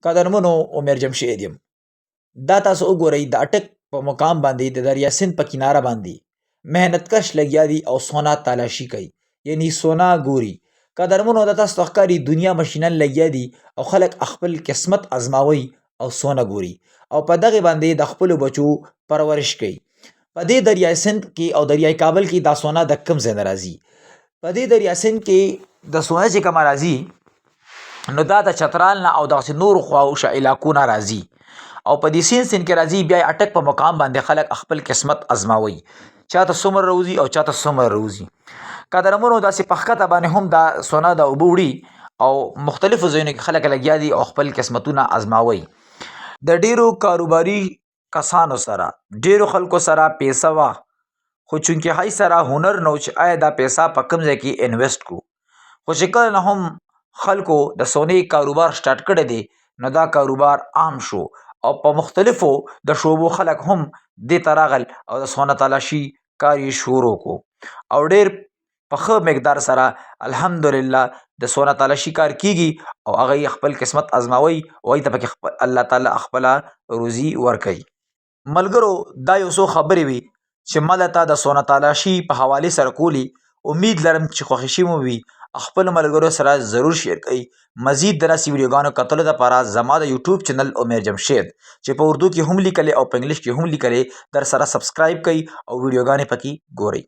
قدرمنو عمر جمشید یم. دا تاسو وګورئ د اټک په مقام باندې د دریا سیند په کناره باندې محنتکش لګیا دي او سونا تالاشي کوي، یعنی سونا ګوري. قدرمنو دا تاسو ته ښکاري دنیا مشینن لګیا دي او خلک خپل قسمت ازماوي او سونا ګوري او په دغه باندې د خپلو بچو پرورش کوي. په دې دریای سیند کې او دریای کابل کې دا سونا د کم ځای نه راځي. په دې دریا سیند کې د سونا چې کومه راځي نو دا د چترال نه او دغسې نورو خواوشا علاقو نه راځي او په دې سیند کې راځي. بیا یې اټک په مقام باندې خلک خپل قسمت ازماوي، چاته څومره روزي او چاته څومره روزي. قدرمنو داسې په ښکته باندې هم دا سونا د اوبه وړي او مختلفو ځایونو کې خلک لګیا دي او خپل قسمتونه ازماوي. د ډیرو کاروباري کسانو سره ډیرو خلکو سره پیسه وه، خو چونکې هی سره هنر نو چې آیا دا پیسه په کوم ځای کې انویسټ کړو. خو چې کله نه هم خلکو د سونې کاروبار سټارټ کړی دی نو دا کاروبار عام شو او په مختلفو د شعبو خلک هم دې ته راغل او د سونا تالاشي کار یې شروع کړو او ډیر په ښه مقدار سره الحمدلله د سونا تالاشي کار کیږي او هغه یې خپل قسمت ازماوي او هغې ته پکې الله تعالی خپله روزي ورکوي. ملګرو دا یو څو خبرې وي چې ما درته د سونا تالاشي په حوالې سره کولی. امید لرم چې خوښې شوي مو وي. خپلو ملګرو سره ضرور شیر کړئ. مزید داسې ویډیوګانو کتلو دپاره زما د یوټیوب چینل عمر جمشید چې په اردو کې هم لیکلی او په انګلیش کې هم لیکلی در سره سبسکرایب کړئ او ویډیوګانې پکې ګورئ.